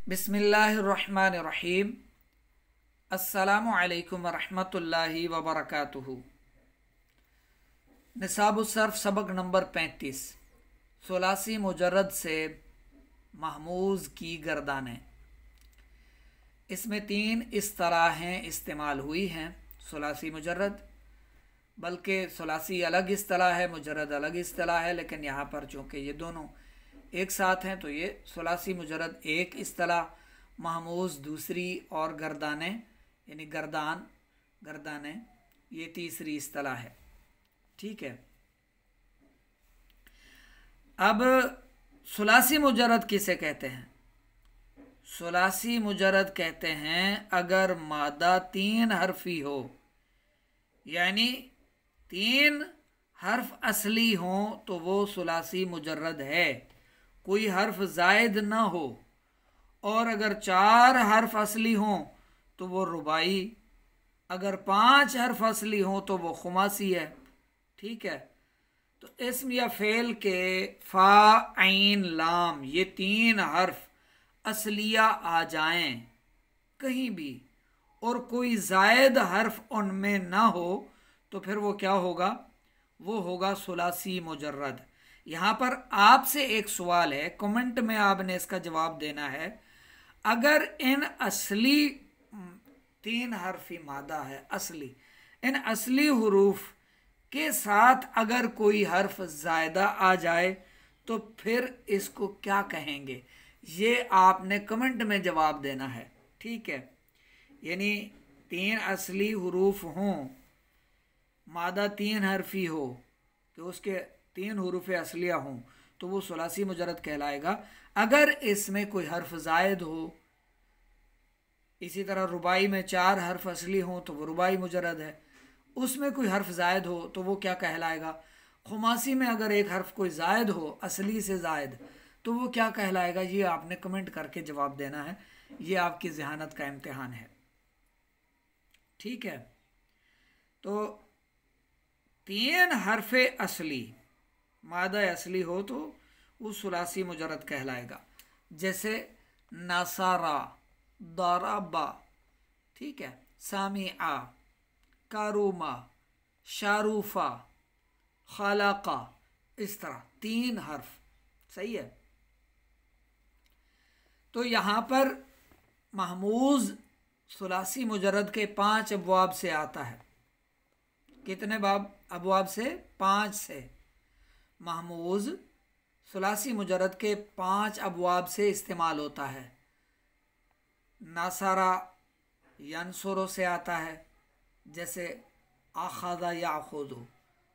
बिस्मिल्लाहिर्रहमानिर्रहीम। अस्सलामु अलैकुम वरहमतुल्लाहि वबरकातुहू। निसाबुस्सर्फ सबक नंबर 35। सुलासी मुजर्रद से महमूज़ की गर्दानें। इसमें 3 इस्तिलाहें इस्तेमाल हुई हैं। सुलासी मुजर्रद, बल्कि सुलासी अलग इस्तिलाह है, मुजर्रद अलग इस्तिलाह है, लेकिन यहाँ पर चूँकि ये दोनों एक साथ हैं तो ये सुलासी मुजर्रद एक इस्तिलाह, महमूज़ दूसरी और गर्दानें यानी गर्दानें ये तीसरी इस्तिलाह है। ठीक है। अब सुलासी मुजर्रद किसे कहते हैं? सुलासी मुजर्रद कहते हैं अगर मादा 3 हर्फी हो, यानी 3 हर्फ असली हों तो वो सुलासी मुजर्रद है, कोई हर्फ जायद ना हो। और अगर 4 हर्फ असली हों तो वो रुबाई, अगर 5 हर्फ असली हों तो वो खुमासी है। ठीक है। तो इस्म या फेल के फा ऐन लाम ये 3 हर्फ असलिया आ जाएं कहीं भी और कोई जायद हर्फ उनमें ना हो तो फिर वो क्या होगा? वो होगा सुलासी मुजर्रद। यहाँ पर आपसे एक सवाल है, कमेंट में आपने इसका जवाब देना है। अगर इन असली 3 हर्फी मादा है असली, इन असली हुरूफ के साथ अगर कोई हर्फ ज़ायदा आ जाए तो फिर इसको क्या कहेंगे? ये आपने कमेंट में जवाब देना है। ठीक है। यानी 3 असली हुरूफ हों, मादा 3 हर्फी हो, कि उसके 3 हुरूफ असलिया हों तो वो सुलासी मुजर्रद कहलाएगा। अगर इसमें कोई हर्फ जायद हो, इसी तरह रुबाई में 4 हर्फ असली हों तो वो रुबाई मुजर्रद है, उसमें कोई हर्फ जायद हो तो वो क्या कहलाएगा? खुमासी में अगर एक हर्फ कोई जायद हो, असली से जायद, तो वो क्या कहलाएगा? ये आपने कमेंट करके जवाब देना है। ये आपकी जहानत का इम्तिहान है। ठीक है। तो 3 हर्फ असली मादा असली हो तो वो सुलासी मुजर्रद कहलाएगा। जैसे नसारा, दराबा, ठीक है, सामिआ, कारूमा, शारूफा, खालाका, इस तरह 3 हर्फ। सही है। तो यहाँ पर महमूज़ सुलासी मुजर्रद के 5 अबवाब से आता है। कितने अबवाब से? 5 से। महमूज़ सुलासी मुजर्रद के 5 अबवाब से इस्तेमाल होता है। नासारा यनसुरो से आता है, जैसे आखादा याखुदु।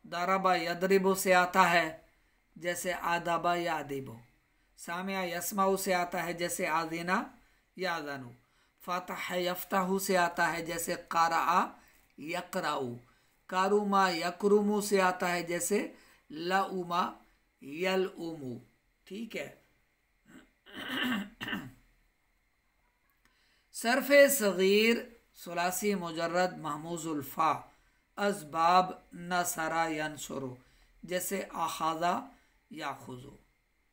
दरबा यदरिबु से आता है, जैसे आदबा यादिबु। सामिया यस्माउ से आता है, जैसे आदिना यादनु। फ़तह यफ्ताहु से आता है, जैसे क़राअ यक़राउ। कारुमा यकरुमु से आता है, जैसे लउमा यलउमु। ठीक है। सरफ़े सग़ीर सुलासी मुजर्रद महमूज़ुल फ़ा असबाब नसरा यनसुरु, जैसे आखाज़ा याखुज़ु।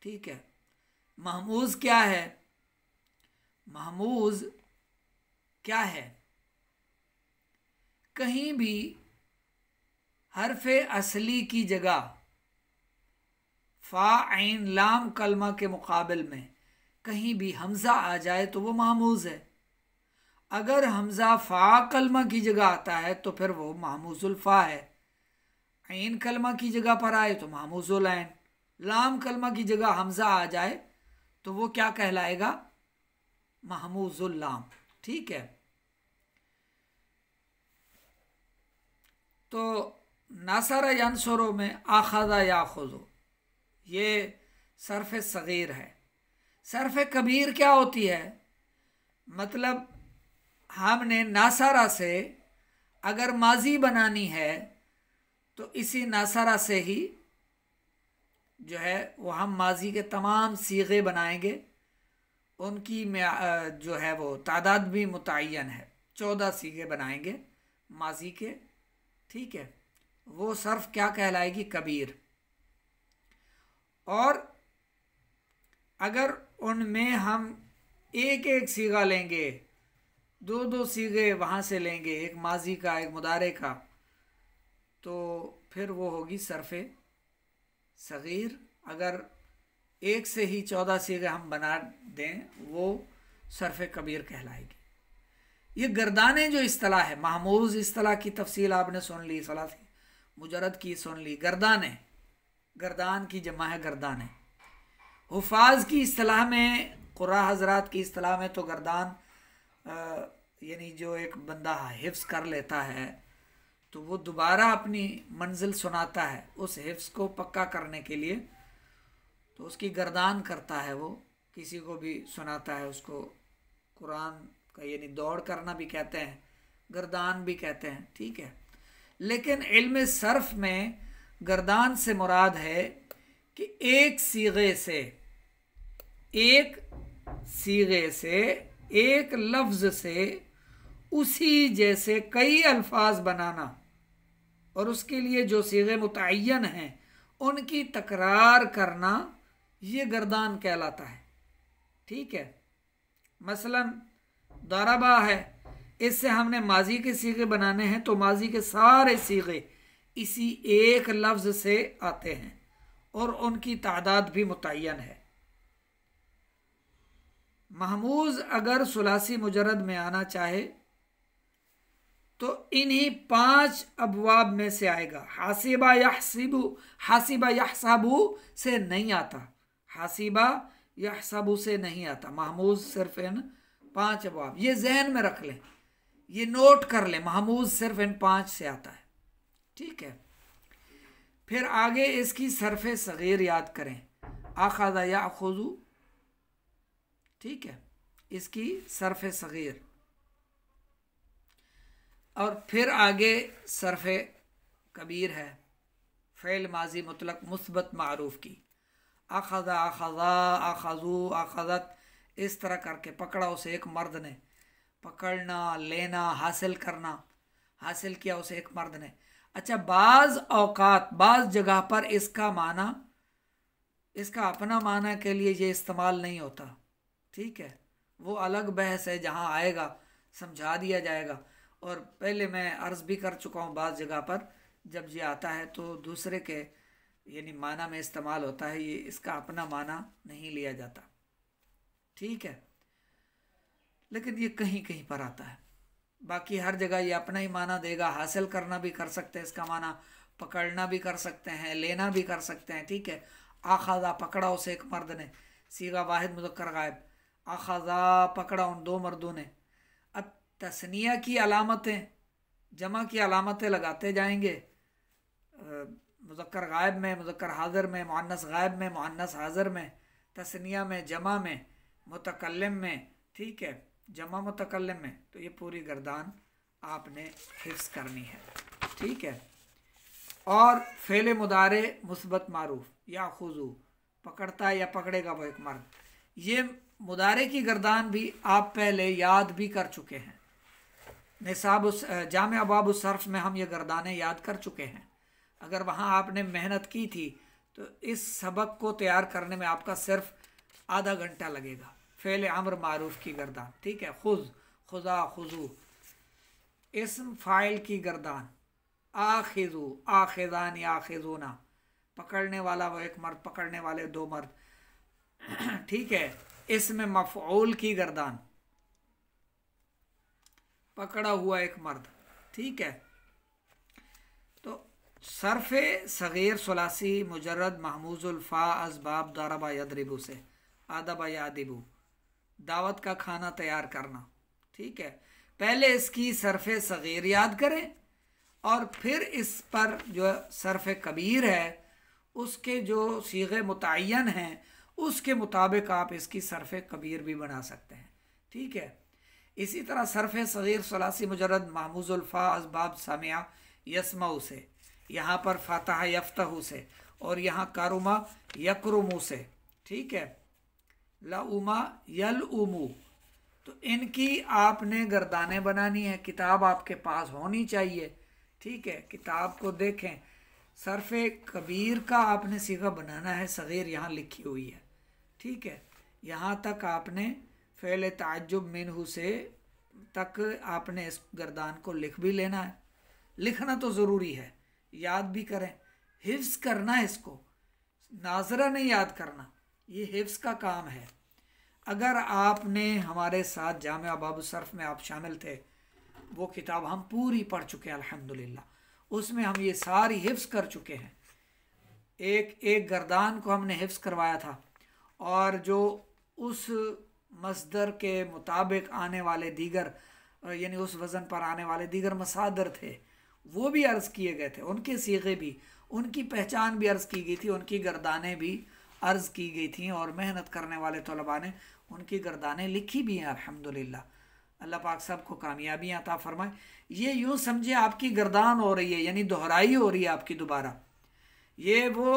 ठीक है। महमूज़ क्या है? महमूज़ क्या है? कहीं भी हर्फ़े असली की जगह फ़ा ऐन लाम कलमा के मुकाबिल में कहीं भी हमज़ा आ जाए तो वो महमूज़ है। अगर हमज़ा फ़ा कलमा की जगह आता है तो फिर वो महमूज़ुल फ़ा है। ऐन कलमा की जगह पर आए तो महमूज़ुल ऐन। लाम कलमा की जगह हमज़ा आ जाए तो वो क्या कहलाएगा? महमूज़ुल लाम। ठीक है। तो नासरा यनसुरो में आखादा याखुज़ु ये सरफ़ सग़ीर है। सरफ़ कबीर क्या होती है? मतलब हमने नासरा से अगर माजी बनानी है तो इसी नासरा से ही जो है वो हम माजी के तमाम सीगे बनाएंगे। उनकी जो है वो तादाद भी मुतय्यन है, 14 सीगे बनाएंगे माजी के। ठीक है। वो सर्फ क्या कहलाएगी? कबीर। और अगर उनमें हम एक एक सीगा लेंगे, दो दो सीगे वहाँ से लेंगे, एक माजी का एक मुदारे का, तो फिर वो होगी सरफ़े सग़ीर। अगर एक से ही 14 सीगे हम बना दें वो सरफ़े कबीर कहलाएगी। ये गर्दाने जो इस्तिलाह है, महमूज़ इस्तिलाह की तफसील आपने सुन ली, सलासी मुजरद की सुन ली। गर्दाने, गर्दान की जमा है गर्दाने। हुफ़ाज़ की इस्तिलाह में, क़ुर्रा हज़रात की इस्तिलाह में तो गर्दान यानी जो एक बंदा हिफ्ज़ कर लेता है तो वो दोबारा अपनी मंजिल सुनाता है, उस हिफ्ज़ को पक्का करने के लिए तो उसकी गर्दान करता है, वो किसी को भी सुनाता है, उसको कुरान का यानी दौड़ करना भी कहते हैं, गर्दान भी कहते हैं, ठीक है। लेकिन इल्म सर्फ में गर्दान से मुराद है कि एक सीगे से एक लफ्ज़ से उसी जैसे कई अल्फाज बनाना और उसके लिए जो सीगे मुतअय्यन हैं उनकी तकरार करना, ये गर्दान कहलाता है, ठीक है। मसलन दरबा है, इससे हमने माजी के सीगे बनाने हैं तो माजी के सारे सीगे इसी एक लफ्ज़ से आते हैं और उनकी तादाद भी मुतअय्यन है। महमूज़ अगर सुलासी मुजरद में आना चाहे तो इन्हीं 5 अबवाब में से आएगा। हासिबा यहसबू से नहीं आता, हासिबा यहसबू से नहीं आता। महमूज़ सिर्फ इन 5 अबवाब, ये जहन में रख लें, ये नोट कर लें, महमूज़ सिर्फ इन 5 से आता है, ठीक है। फिर आगे इसकी सरफ़े सग़ीर याद करें, आख़ज़ा याख़ुज़ु, ठीक है, इसकी सरफ़े सग़ीर। और फिर आगे सरफ़े कबीर है, फ़ेल माजी मुतलक मुस्बत मारूफ की, आख़ज़ा आख़ज़ा आख़ज़ू आख़ज़त, इस तरह करके पकड़ा उसे एक मर्द ने, पकड़ना, लेना, हासिल करना, हासिल किया उसे एक मर्द ने। अच्छा, बाज़ औक़ात बाज़ जगह पर इसका माना, इसका अपना माना के लिए ये इस्तेमाल नहीं होता, ठीक है, वो अलग बहस है, जहाँ आएगा समझा दिया जाएगा। और पहले मैं अर्ज़ भी कर चुका हूँ, बाज़ जगह पर जब ये आता है तो दूसरे के यानी माना में इस्तेमाल होता है, ये इसका अपना माना नहीं लिया जाता, ठीक है। लेकिन ये कहीं कहीं पर आता है, बाकी हर जगह ये अपना ही माना देगा। हासिल करना भी कर सकते हैं इसका माना, पकड़ना भी कर सकते हैं, लेना भी कर सकते हैं, ठीक है। आख़ज़ा पकड़ा उसे एक मर्द ने, सीगा वाहिद मुज़क्कर गायब, आख़ज़ा पकड़ा उन 2 मर्दों ने। अब तस्निया की अलामतें, जमा की अलामतें लगाते जाएंगे, मुज़क्कर गायब में, मुज़क्कर हाज़िर में, मुअन्नस गायब में, मुअन्नस हाज़िर में, तस्निया में, जमा में, मुतकल्लिम में, ठीक है, जमा मुतकल्लिम में। तो ये पूरी गर्दान आपने हिफ्ज़ करनी है, ठीक है। और फ़ेल मुदारे मुस्बत मारूफ, या खुजू, पकड़ता है या पकड़ेगा वो एक मर्द, ये मुदारे की गर्दान भी आप पहले याद भी कर चुके हैं। निसाब जामे अबाब सर्फ में हम ये गर्दानें याद कर चुके हैं। अगर वहाँ आपने मेहनत की थी तो इस सबक को तैयार करने में आपका सिर्फ आधा घंटा लगेगा। फ़ेल अम्र मारूफ की गर्दान, ठीक है, खुज़, खुज़ा, खुज़ू, इस्म फ़ाइल की गर्दान, आखिज़ू, आखिज़ान या आखिज़ूना, पकड़ने वाला वो एक मर्द, पकड़ने वाले 2 मर्द, ठीक है। इसमें मफ़ऊल की गर्दान, पकड़ा हुआ एक मर्द, ठीक है। तो सरफ़े सग़ीर सुलासी मुजर्रद महमूज़ुल फ़ा असबाब दरबा यदरिबू से, आदबा यादिबू, दावत का खाना तैयार करना, ठीक है। पहले इसकी सरफ़े सग़ीर याद करें और फिर इस पर जो सरफ़े कबीर है उसके जो सीगे मुतअय्यन हैं उसके मुताबिक आप इसकी सरफ़े कबीर भी बना सकते हैं, ठीक है। इसी तरह सरफ़े सग़ीर सुलासी मुजर्रद महमूज़ुल फ़ा असबाब सामिया यसमाउ से, यहाँ पर फ़ातहा यफ्तहू से, और यहाँ कारुमा यकरुमू से, ठीक है, लउमा यलउमू। तो इनकी आपने गर्दानें बनानी है, किताब आपके पास होनी चाहिए, ठीक है। किताब को देखें, सरफ़े कबीर का आपने सीगा बनाना है, सग़ीर यहाँ लिखी हुई है, ठीक है। यहाँ तक आपने फ़ेल ताज्जुब मिनहु से तक आपने इस गर्दान को लिख भी लेना है। लिखना तो ज़रूरी है, याद भी करें, हिफ्ज़ करना है इसको, नाजरा नहीं याद करना, ये हिफ्ज़ का काम है। अगर आपने हमारे साथ जामिया बाबु सर्फ में आप शामिल थे, वो किताब हम पूरी पढ़ चुके हैं अल्हम्दुलिल्लाह, उसमें हम ये सारी हिफ्ज़ कर चुके हैं। एक एक गर्दान को हमने हिफ्ज़ करवाया था, और जो उस मसदर के मुताबिक आने वाले दीगर यानी उस वज़न पर आने वाले दीगर मसादर थे वो भी अर्ज़ किए गए थे, उनके सीगे भी, उनकी पहचान भी अर्ज़ की गई थी, उनकी गर्दानें भी अर्ज़ की गई थी, और मेहनत करने वाले तलबा ने उनकी गर्दानें लिखी भी हैं अल्हम्दुलिल्लाह। अल्लाह पाक सबको कामयाबियाँ अता फरमाए। ये यूँ समझे आपकी गर्दान हो रही है, यानी दोहराई हो रही है आपकी दोबारा। ये वो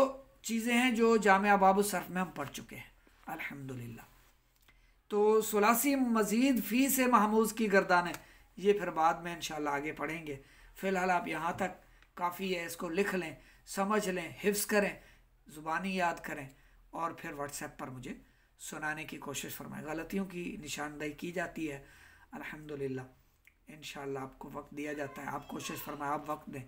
चीज़ें हैं जो जामिया बाबु सर्फ में हम पढ़ चुके हैं अल्हम्दुलिल्लाह। तो सुलासी मज़ीद फ़ी से महमूज़ की गर्दान है, ये फिर बाद में इंशाल्लाह आगे पढ़ेंगे। फ़िलहाल आप यहाँ तक काफ़ी है, इसको लिख लें, समझ लें, हिफ्ज़ करें, ज़ुबानी याद करें, और फिर व्हाट्सएप पर मुझे सुनाने की कोशिश फरमाएं। गलतियों की निशानदेही की जाती है अल्हम्दुलिल्लाह, इंशाल्लाह आपको वक्त दिया जाता है, आप कोशिश फरमाएं, आप वक्त दें।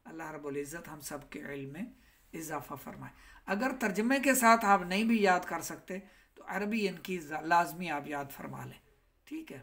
अल्लाह रब्बुल इज़्ज़त हम सब के इल्म में इजाफ़ा फरमाए। अगर तर्जमे के साथ आप नहीं भी याद कर सकते तो अरबी इनकी लाजमी आप याद फरमा लें, ठीक है।